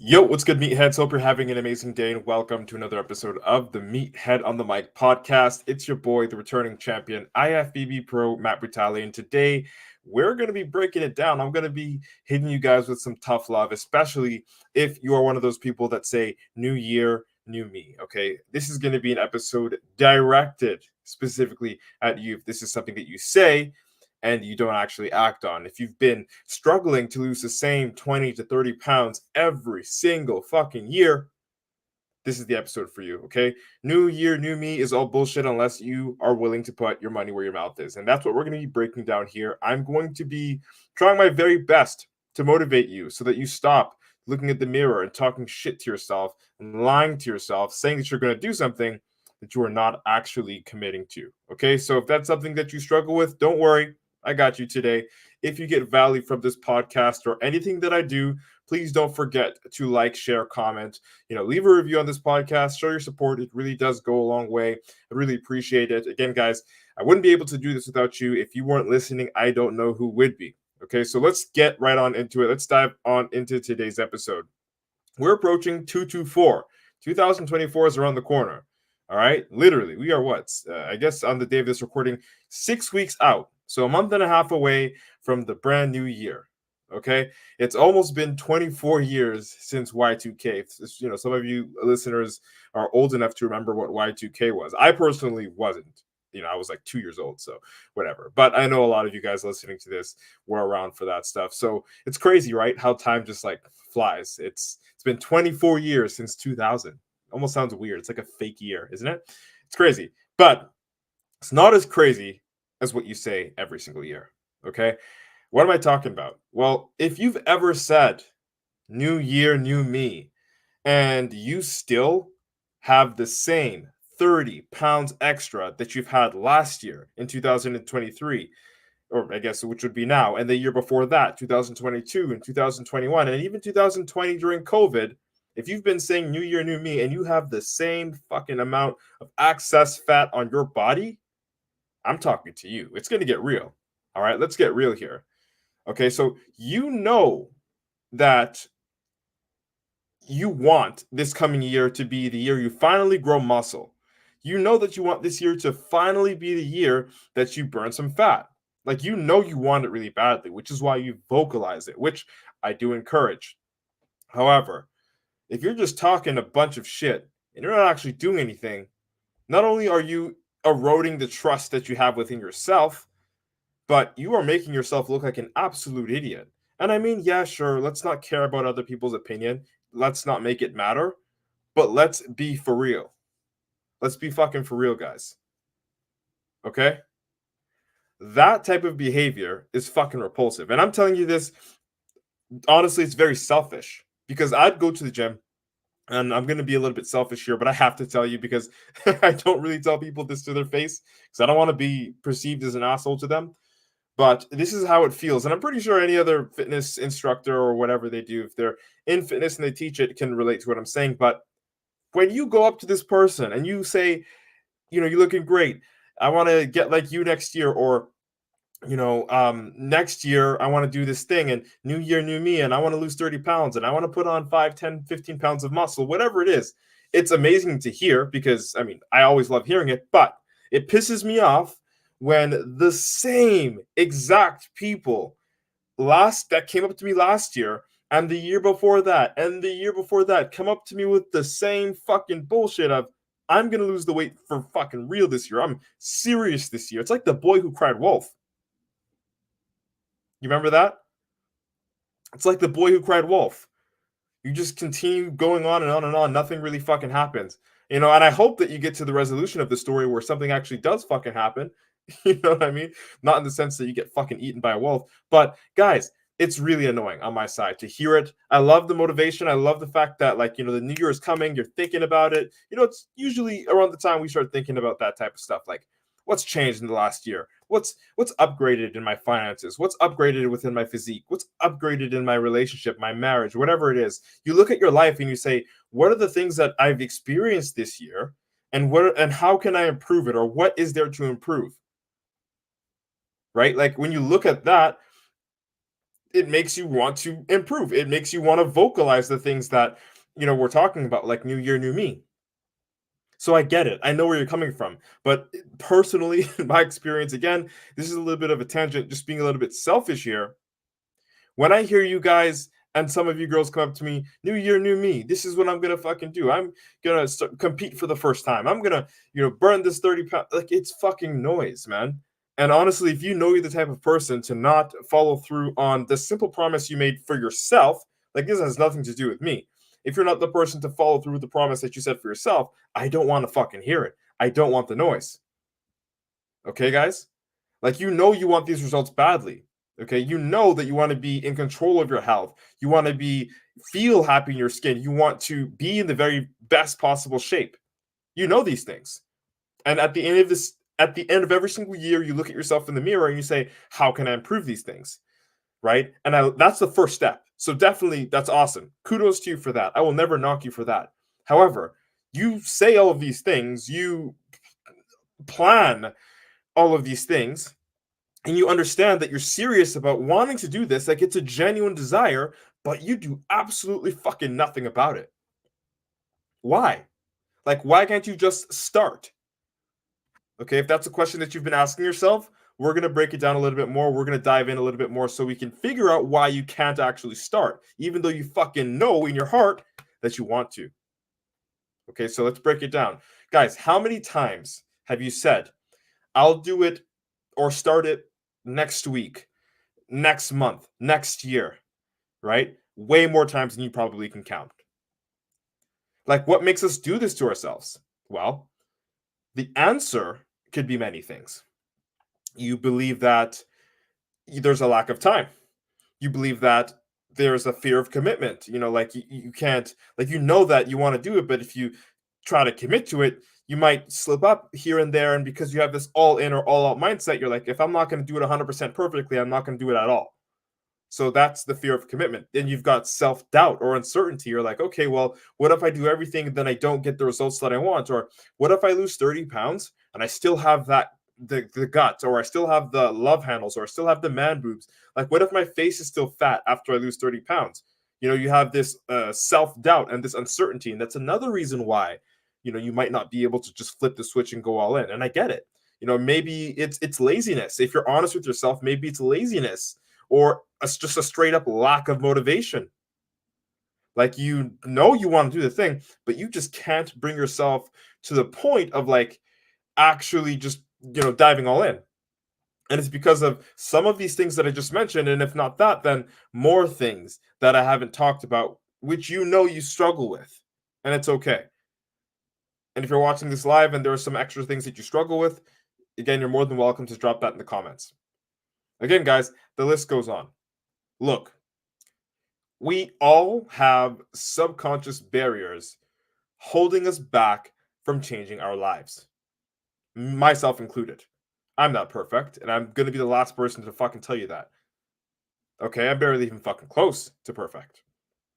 Yo, what's good, meatheads? Hope you're having an amazing day and welcome to another episode of the Meathead on the Mic podcast. It's your boy, the returning champion, IFBB Pro, Matt Brutali, and today we're going to be breaking it down. I'm going to be hitting you guys with some tough love, especially if you are one of those people that say, new year, new me, okay? This is going to be an episode directed specifically at you. If this is something that you say, and you don't actually act on. If you've been struggling to lose the same 20 to 30 pounds every single fucking year, this is the episode for you, okay? New year, new me is all bullshit unless you are willing to put your money where your mouth is. And that's what we're going to be breaking down here. I'm going to be trying my very best to motivate you so that you stop looking at the mirror and talking shit to yourself and lying to yourself, saying that you're going to do something that you are not actually committing to, okay? So if that's something that you struggle with, don't worry. I got you today. If you get value from this podcast or anything that I do, please don't forget to like, share, comment, leave a review on this podcast, show your support. It really does go a long way. I really appreciate it. Again, guys, I wouldn't be able to do this without you. If you weren't listening, I don't know who would be. Okay, so let's get right on into it. Let's dive on into today's episode. We're approaching 224. 2024 is around the corner. All right, literally, we are I guess on the day of this recording, 6 weeks out. So a month and a half away from the brand new year. Okay, it's almost been 24 years since Y2K. Some of you listeners are old enough to remember what Y2K was. I personally wasn't. I was like 2 years old, so whatever. But I know a lot of you guys listening to this were around for that stuff. So it's crazy, right? How time just like flies. It's been 24 years since 2000. Almost sounds weird. It's like a fake year, isn't it? It's crazy. But it's not as crazy as what you say every single year. Okay? What am I talking about? Well, if you've ever said new year, new me, and you still have the same 30 pounds extra that you've had last year in 2023, or I guess which would be now, and the year before that, 2022 and 2021, and even 2020 during COVID, if you've been saying new year, new me, and you have the same fucking amount of excess fat on your body, I'm talking to you. It's going to get real. All right, let's get real here. Okay, so you know that you want this coming year to be the year you finally grow muscle. You know that you want this year to finally be the year that you burn some fat. Like, you want it really badly, which is why you vocalize it, which I do encourage. However, if you're just talking a bunch of shit and you're not actually doing anything, not only are you eroding the trust that you have within yourself, but you are making yourself look like an absolute idiot. And I mean, yeah, sure, let's not care about other people's opinion. Let's not make it matter, but let's be for real. Let's be fucking for real, guys. Okay? That type of behavior is fucking repulsive. And I'm telling you this, honestly, it's very selfish because I'd go to the gym, and I'm going to be a little bit selfish here, but I have to tell you because I don't really tell people this to their face because I don't want to be perceived as an asshole to them. But this is how it feels. And I'm pretty sure any other fitness instructor or whatever they do, if they're in fitness and they teach it, can relate to what I'm saying. But when you go up to this person and you say, you're looking great, I want to get like you next year, or next year I want to do this thing, and new year, new me, and I want to lose 30 pounds, and I want to put on 5, 10, 15 pounds of muscle, whatever it is. It's amazing to hear because, I mean, I always love hearing it, but it pisses me off when the same exact people that came up to me last year and the year before that and the year before that come up to me with the same fucking bullshit of, I'm gonna lose the weight for fucking real this year. I'm serious this year. It's like the boy who cried wolf. You remember that? It's like the boy who cried wolf. You just continue going on and on and on. Nothing really fucking happens. And I hope that you get to the resolution of the story where something actually does fucking happen. You know what I mean? Not in the sense that you get fucking eaten by a wolf. But guys, it's really annoying on my side to hear it. I love the motivation. I love the fact that, like, the new year is coming. You're thinking about it. It's usually around the time we start thinking about that type of stuff. Like, what's changed in the last year? What's upgraded in my finances? What's upgraded within my physique? What's upgraded in my relationship, my marriage, whatever it is? You look at your life and you say, what are the things that I've experienced this year, and how can I improve it, or what is there to improve? Right? Like, when you look at that, it makes you want to improve. It makes you want to vocalize the things that, we're talking about, like new year, new me. So I get it. I know where you're coming from. But personally, in my experience, again, this is a little bit of a tangent, just being a little bit selfish here. When I hear you guys and some of you girls come up to me, new year, new me, this is what I'm going to fucking do. I'm going to compete for the first time. I'm going to, burn this 30 pounds. Like, it's fucking noise, man. And honestly, if you know you're the type of person to not follow through on the simple promise you made for yourself, like this has nothing to do with me. If you're not the person to follow through with the promise that you set for yourself, I don't want to fucking hear it. I don't want the noise. Okay, guys? Like, you want these results badly. Okay, you know that you want to be in control of your health. You want to feel happy in your skin. You want to be in the very best possible shape. You know these things. And at the end of every single year, you look at yourself in the mirror and you say, how can I improve these things? Right? And that's the first step. So definitely, that's awesome. Kudos to you for that. I will never knock you for that. However, you say all of these things, you plan all of these things, and you understand that you're serious about wanting to do this, like it's a genuine desire, but you do absolutely fucking nothing about it. Why? Like, why can't you just start? Okay, if that's a question that you've been asking yourself, we're going to break it down a little bit more. We're going to dive in a little bit more so we can figure out why you can't actually start, even though you fucking know in your heart that you want to. Okay, so let's break it down. Guys, how many times have you said, I'll do it or start it next week, next month, next year, right? Way more times than you probably can count. Like, what makes us do this to ourselves? Well, the answer could be many things. You believe that there's a lack of time. You believe that there's a fear of commitment. Like you can't, like, that you want to do it, but if you try to commit to it, you might slip up here and there. And because you have this all in or all out mindset, you're like, if I'm not going to do it 100% perfectly, I'm not going to do it at all. So that's the fear of commitment. Then you've got self-doubt or uncertainty. You're like, okay, well, what if I do everything and then I don't get the results that I want? Or what if I lose 30 pounds and I still have the guts, or I still have the love handles, or I still have the man boobs? Like, what if my face is still fat after I lose 30 pounds? You have this self-doubt and this uncertainty. And that's another reason why, you might not be able to just flip the switch and go all in. And I get it. Maybe it's laziness. If you're honest with yourself, maybe it's laziness, or just a straight up lack of motivation. Like, you want to do the thing, but you just can't bring yourself to the point of like actually just, diving all in. And it's because of some of these things that I just mentioned. And if not that, then more things that I haven't talked about, which you struggle with. And it's okay. And if you're watching this live and there are some extra things that you struggle with, again, you're more than welcome to drop that in the comments. Again, guys, the list goes on. Look, we all have subconscious barriers holding us back from changing our lives, myself included. I'm not perfect, and I'm going to be the last person to fucking tell you that. Okay, I'm barely even fucking close to perfect.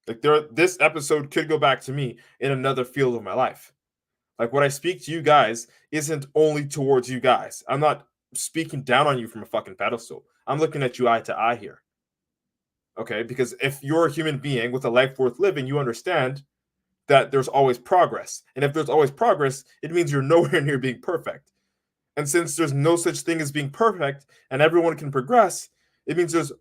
Like, this episode could go back to me in another field of my life. Like, what I speak to you guys isn't only towards you guys. I'm not speaking down on you from a fucking pedestal. I'm looking at you eye to eye here. Okay, because if you're a human being with a life worth living, you understand that there's always progress. And if there's always progress, it means you're nowhere near being perfect. And since there's no such thing as being perfect and everyone can progress, it means there's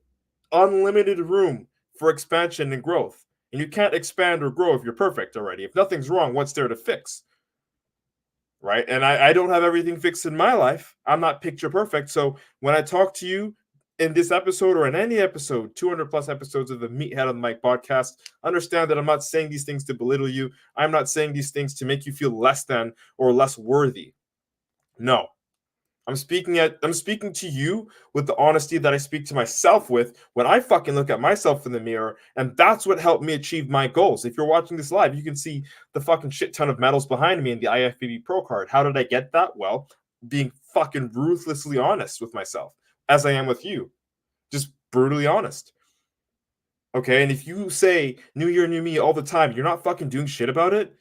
unlimited room for expansion and growth. And you can't expand or grow if you're perfect already. If nothing's wrong, what's there to fix? Right? And I don't have everything fixed in my life. I'm not picture perfect. So when I talk to you in this episode or in any episode, 200 plus episodes of the Meathead on the Mic podcast, understand that I'm not saying these things to belittle you. I'm not saying these things to make you feel less than or less worthy. No. I'm speaking to you with the honesty that I speak to myself with when I fucking look at myself in the mirror, and that's what helped me achieve my goals. If you're watching this live, you can see the fucking shit ton of medals behind me in the IFBB Pro card. How did I get that? Well, being fucking ruthlessly honest with myself, as I am with you. Just brutally honest. Okay, and if you say new year, new me all the time, you're not fucking doing shit about it,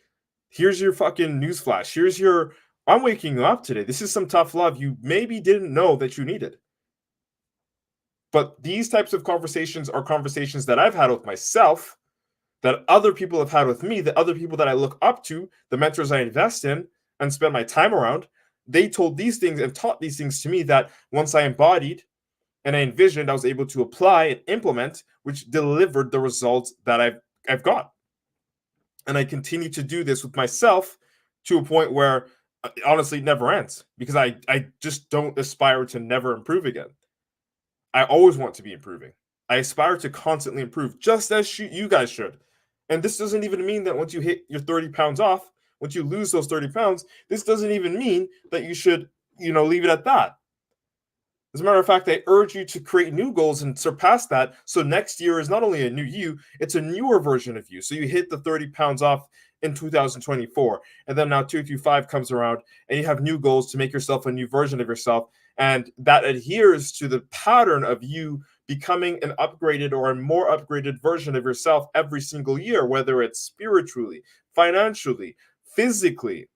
here's your fucking newsflash. Here's your, I'm waking you up today. This is some tough love you maybe didn't know that you needed. But these types of conversations are conversations that I've had with myself, that other people have had with me, that other people that I look up to, the mentors I invest in and spend my time around, they told these things and taught these things to me that once I embodied and I envisioned, I was able to apply and implement, which delivered the results that I've got. And I continue to do this with myself to a point where honestly it never ends, because I just don't aspire to never improve again. I always want to be improving. I aspire to constantly improve, just as you guys should. And this doesn't even mean that once you hit your 30 pounds off, once you lose those 30 pounds, this doesn't even mean that you should, leave it at that. As a matter of fact, I urge you to create new goals and surpass that. So next year is not only a new you, it's a newer version of you. So you hit the 30 pounds off in 2024. And then now 225 comes around and you have new goals to make yourself a new version of yourself. And that adheres to the pattern of you becoming an upgraded or a more upgraded version of yourself every single year, whether it's spiritually, financially, physically,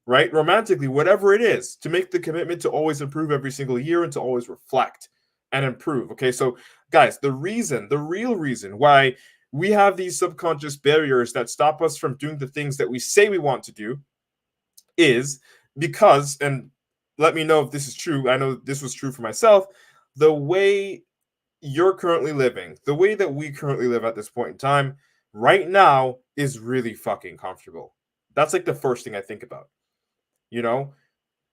right? Romantically, whatever it is, to make the commitment to always improve every single year and to always reflect and improve. Okay, so guys, the real reason why we have these subconscious barriers that stop us from doing the things that we say we want to do is because, and let me know if this is true, I know this was true for myself, the way you're currently living, the way that we currently live at this point in time, right now, is really fucking comfortable. That's like the first thing I think about.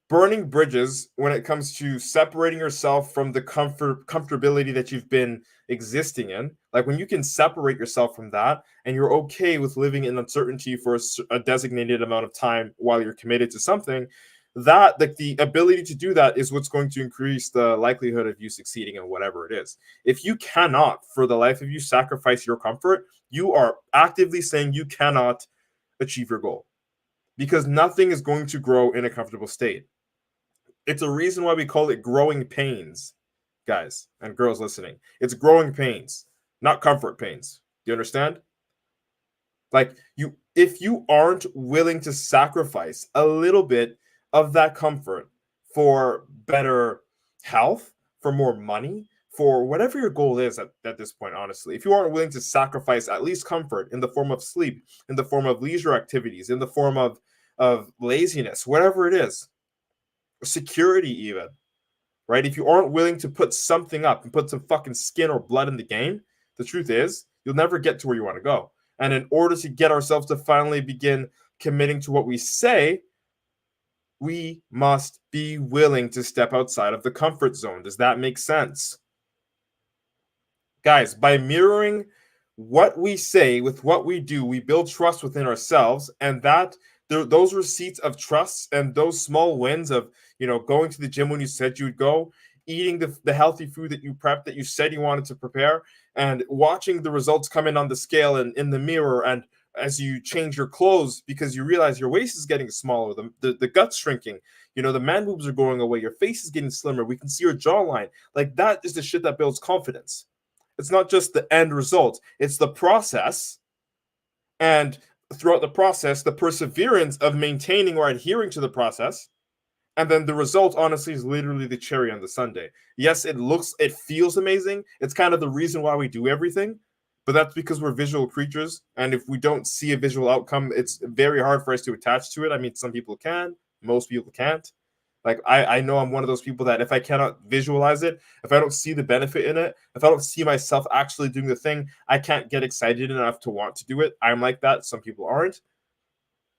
Burning bridges when it comes to separating yourself from the comfortability that you've been existing in. Like when you can separate yourself from that and you're okay with living in uncertainty for a designated amount of time while you're committed to something, that like the ability to do that is what's going to increase the likelihood of you succeeding in whatever it is. If you cannot for the life of you sacrifice your comfort, you are actively saying you cannot achieve your goal, because nothing is going to grow in a comfortable state. It's a reason why we call it growing pains, guys and girls listening. It's growing pains, not comfort pains. Do you understand? Like if you aren't willing to sacrifice a little bit of that comfort for better health, for more money, for whatever your goal is at this point, honestly, if you aren't willing to sacrifice at least comfort in the form of sleep, in the form of leisure activities, in the form of laziness, whatever it is, security even, right? If you aren't willing to put something up and put some fucking skin or blood in the game, the truth is you'll never get to where you want to go. And in order to get ourselves to finally begin committing to what we say, we must be willing to step outside of the comfort zone. Does that make sense? Guys, by mirroring what we say with what we do, we build trust within ourselves, and those receipts of trust and those small wins of going to the gym when you said you would go, eating the healthy food that you prepped, that you said you wanted to prepare, and watching the results come in on the scale and in the mirror, and as you change your clothes because you realize your waist is getting smaller, the gut's shrinking, the man boobs are going away, your face is getting slimmer, we can see your jawline. Like, that is the shit that builds confidence. It's not just the end result, it's the process. And throughout the process, the perseverance of maintaining or adhering to the process. And then the result, honestly, is literally the cherry on the sundae. Yes, it feels amazing. It's kind of the reason why we do everything. But that's because we're visual creatures. And if we don't see a visual outcome, it's very hard for us to attach to it. I mean, some people can, most people can't. Like, I know I'm one of those people that if I cannot visualize it, if I don't see the benefit in it, if I don't see myself actually doing the thing, I can't get excited enough to want to do it. I'm like that. Some people aren't.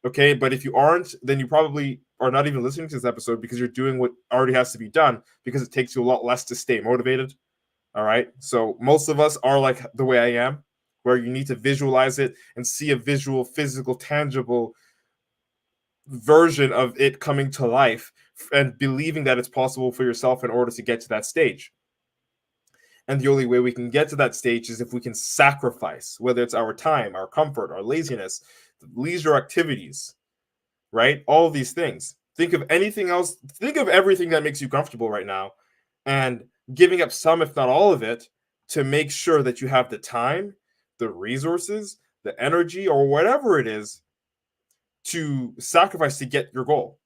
Okay, but if you aren't, then you probably are not even listening to this episode because you're doing what already has to be done, because it takes you a lot less to stay motivated. All right. So most of us are like the way I am, where you need to visualize it and see a visual, physical, tangible version of it coming to life and believing that it's possible for yourself in order to get to that stage. And the only way we can get to that stage is if we can sacrifice, whether it's our time, our comfort, our laziness, leisure activities, right? All of these things. Think of anything else. Think of everything that makes you comfortable right now and giving up some, if not all of it, to make sure that you have the time, the resources, the energy, or whatever it is to sacrifice to get your goal.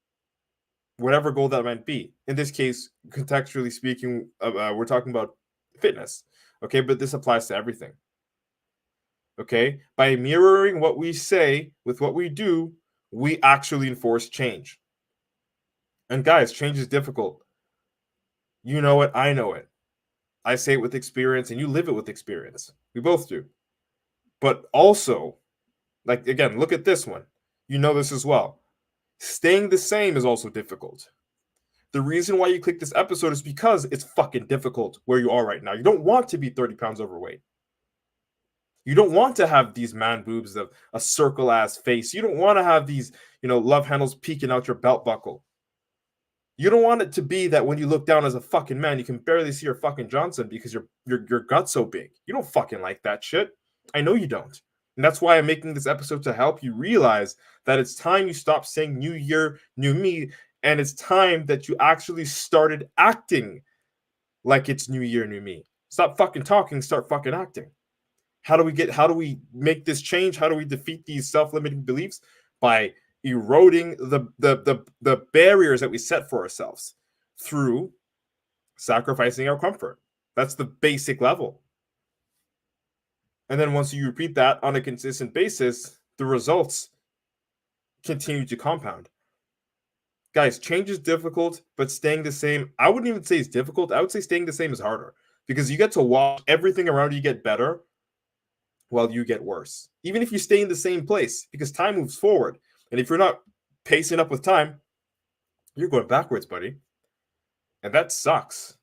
whatever goal that might be. In this case, contextually speaking, we're talking about fitness. Okay, but this applies to everything. Okay, by mirroring what we say with what we do, we actually enforce change. And guys, change is difficult. You know it, I know it. I say it with experience, and you live it with experience. We both do. But also, like, again, look at this one. You know this as well. Staying the same is also difficult. The reason why you click this episode is because it's fucking difficult where you are right now. You don't want to be 30 pounds overweight. You don't want to have these man boobs of a circle ass face. You don't want to have these, love handles peeking out your belt buckle. You don't want it to be that when you look down as a fucking man, you can barely see your fucking Johnson because your gut's so big. You don't fucking like that shit. I know you don't. And that's why I'm making this episode to help you realize that it's time you stop saying new year, new me, and it's time that you actually started acting like it's new year, new me. Stop fucking talking, start fucking acting. How do we make this change? How do we defeat these self-limiting beliefs? By eroding the barriers that we set for ourselves through sacrificing our comfort. That's the basic level. And then once you repeat that on a consistent basis, the results continue to compound. Guys, change is difficult, but staying the same, I wouldn't even say it's difficult. I would say staying the same is harder because you get to watch everything around you get better while you get worse. Even if you stay in the same place, because time moves forward. And if you're not pacing up with time, you're going backwards, buddy. And that sucks.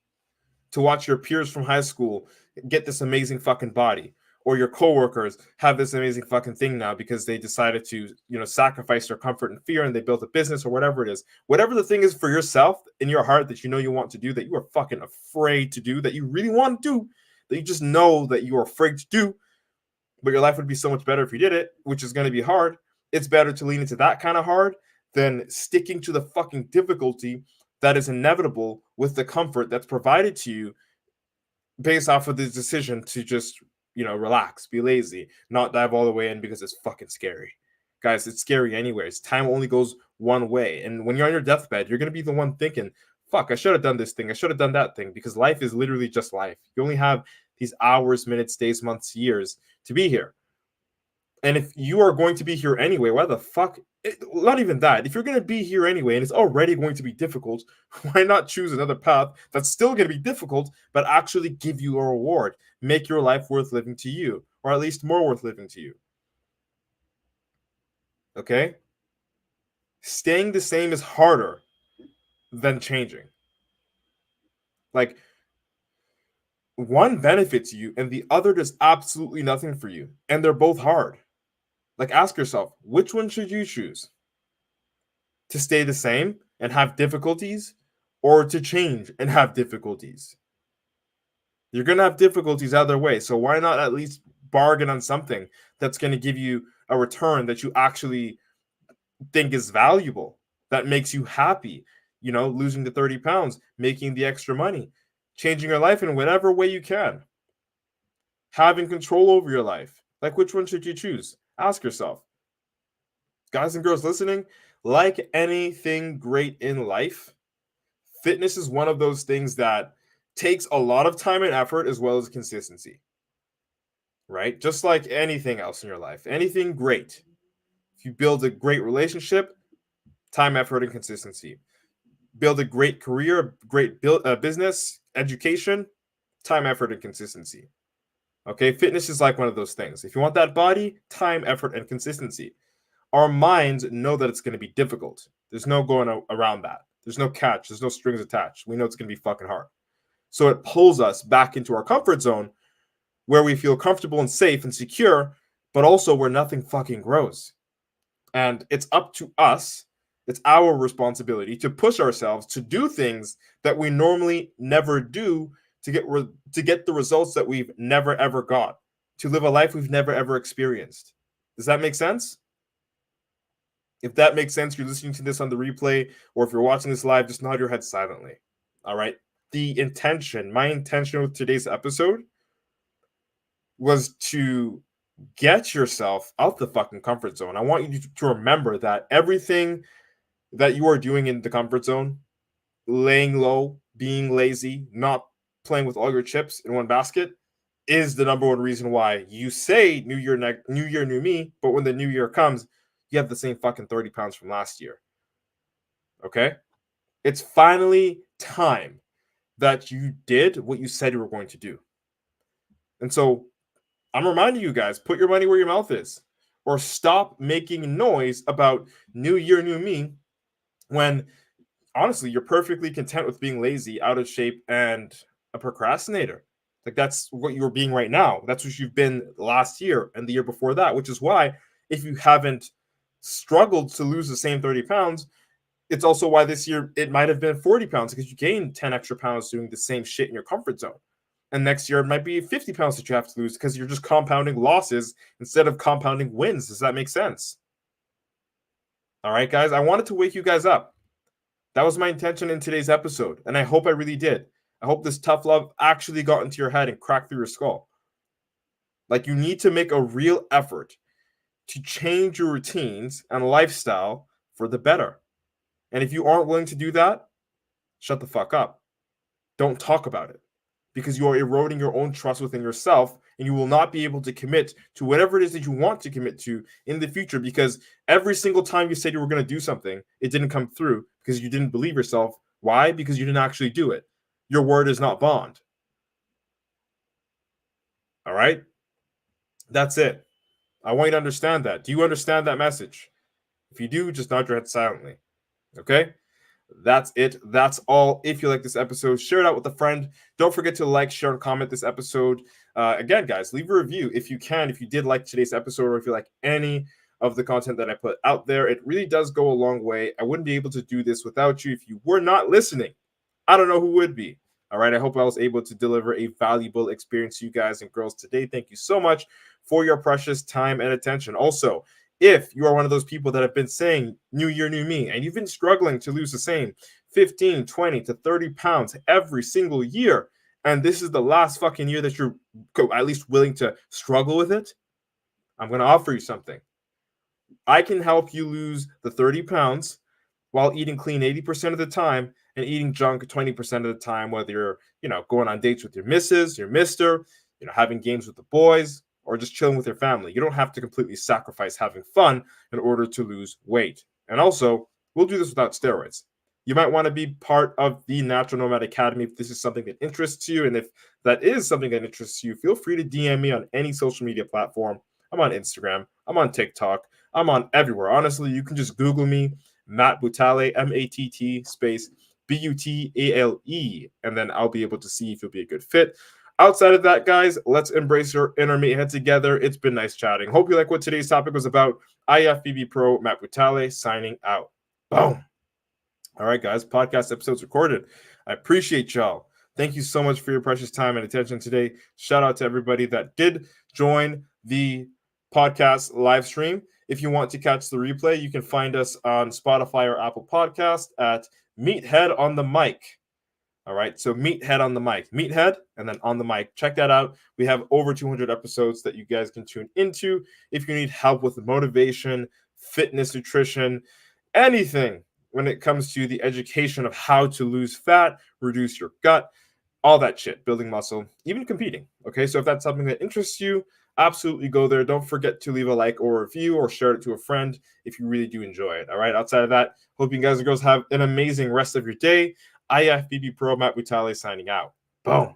To watch your peers from high school get this amazing fucking body, or your coworkers have this amazing fucking thing now because they decided to, sacrifice their comfort and fear and they built a business or whatever it is. Whatever the thing is for yourself in your heart that you want to do, that you are fucking afraid to do, that you really want to do, that you just know that you are afraid to do, but your life would be so much better if you did it, which is going to be hard. It's better to lean into that kind of hard than sticking to the fucking difficulty that is inevitable with the comfort that's provided to you based off of the decision to just, relax, be lazy, not dive all the way in because it's fucking scary. Guys, it's scary anyways. Time only goes one way. And when you're on your deathbed, you're going to be the one thinking, fuck, I should have done this thing. I should have done that thing, because life is literally just life. You only have these hours, minutes, days, months, years to be here. And if you are going to be here anyway, why the fuck? Not even that. If you're going to be here anyway and it's already going to be difficult, why not choose another path that's still going to be difficult, but actually give you a reward? Make your life worth living to you, or at least more worth living to you. Okay? Staying the same is harder than changing. Like, one benefits you and the other does absolutely nothing for you. And they're both hard. Like, ask yourself, which one should you choose? To stay the same and have difficulties, or to change and have difficulties? You're going to have difficulties either way. So why not at least bargain on something that's going to give you a return that you actually think is valuable, that makes you happy? Losing the 30 pounds, making the extra money, changing your life in whatever way you can, having control over your life. Like, which one should you choose? Ask yourself. Guys and girls listening, like anything great in life, fitness is one of those things that takes a lot of time and effort as well as consistency, right? Just like anything else in your life, anything great. If you build a great relationship, time, effort, and consistency. Build a great career, great business, education, time, effort, and consistency. Okay, fitness is like one of those things. If you want that body, time, effort, and consistency. Our minds know that it's going to be difficult. There's no going around that. There's no catch. There's no strings attached. We know it's going to be fucking hard. So it pulls us back into our comfort zone where we feel comfortable and safe and secure, but also where nothing fucking grows. And it's up to us. It's our responsibility to push ourselves to do things that we normally never do to get the results that we've never ever got, to live a life we've never ever experienced. Does that make sense? If that makes sense, you're listening to this on the replay, or if you're watching this live, just nod your head silently. All right. My intention with today's episode was to get yourself out the fucking comfort zone. I want you to remember that everything that you are doing in the comfort zone, laying low, being lazy, not playing with all your chips in one basket, is the number one reason why you say new year, new me, but when the new year comes, you have the same fucking 30 pounds from last year. Okay? It's finally time that you did what you said you were going to do. And so I'm reminding you guys, put your money where your mouth is, or stop making noise about new year, new me, when honestly you're perfectly content with being lazy, out of shape, and a procrastinator. Like, that's what you're being right now. That's what you've been last year and the year before that, which is why if you haven't struggled to lose the same 30 pounds, it's also why this year it might have been 40 pounds, because you gained 10 extra pounds doing the same shit in your comfort zone. And next year it might be 50 pounds that you have to lose because you're just compounding losses instead of compounding wins. Does that make sense? All right, guys, I wanted to wake you guys up. That was my intention in today's episode, and I hope I really did. I hope this tough love actually got into your head and cracked through your skull. Like, you need to make a real effort to change your routines and lifestyle for the better. And if you aren't willing to do that, shut the fuck up. Don't talk about it, because you are eroding your own trust within yourself, and you will not be able to commit to whatever it is that you want to commit to in the future, because every single time you said you were going to do something, it didn't come through because you didn't believe yourself. Why? Because you didn't actually do it. Your word is not bond. All right? That's it. I want you to understand that. Do you understand that message? If you do, just nod your head silently. Okay? That's it. That's all. If you like this episode, share it out with a friend. Don't forget to like, share, and comment this episode. Again, guys, leave a review if you can. If you did like today's episode, or if you like any of the content that I put out there, it really does go a long way. I wouldn't be able to do this without you. If you were not listening, I don't know who would be. All right. I hope I was able to deliver a valuable experience to you guys and girls today. Thank you so much for your precious time and attention. Also, if you are one of those people that have been saying new year, new me, and you've been struggling to lose the same 15, 20 to 30 pounds every single year, and this is the last fucking year that you're at least willing to struggle with it, I'm going to offer you something. I can help you lose the 30 pounds while eating clean 80% of the time and eating junk 20% of the time, whether you're, going on dates with your missus, your mister, having games with the boys, or just chilling with your family. You don't have to completely sacrifice having fun in order to lose weight. And also, we'll do this without steroids. You might want to be part of the Natural Nomad Academy if this is something that interests you. And if that is something that interests you, feel free to DM me on any social media platform. I'm on Instagram. I'm on TikTok. I'm on everywhere. Honestly, you can just Google me, Matt Butale, MATT space BUTALE, and then I'll be able to see if you'll be a good fit. Outside of that, guys, let's embrace your inner meathead together. It's been nice chatting. Hope you like what today's topic was about. IFBB Pro, Matt Butale, signing out. Boom. All right, guys, podcast episode's recorded. I appreciate y'all. Thank you so much for your precious time and attention today. Shout out to everybody that did join the podcast live stream. If you want to catch the replay, you can find us on Spotify or Apple Podcast at Meathead on the Mic. All right, so Meathead on the Mic. Meathead and then on the mic. Check that out. We have over 200 episodes that you guys can tune into. If you need help with motivation, fitness, nutrition, anything when it comes to the education of how to lose fat, reduce your gut, all that shit, building muscle, even competing. Okay, so if that's something that interests you, absolutely go there. Don't forget to leave a like or review or share it to a friend if you really do enjoy it. All right, outside of that, hope you guys and girls have an amazing rest of your day. IFBB Pro, Matt Butale signing out. Boom.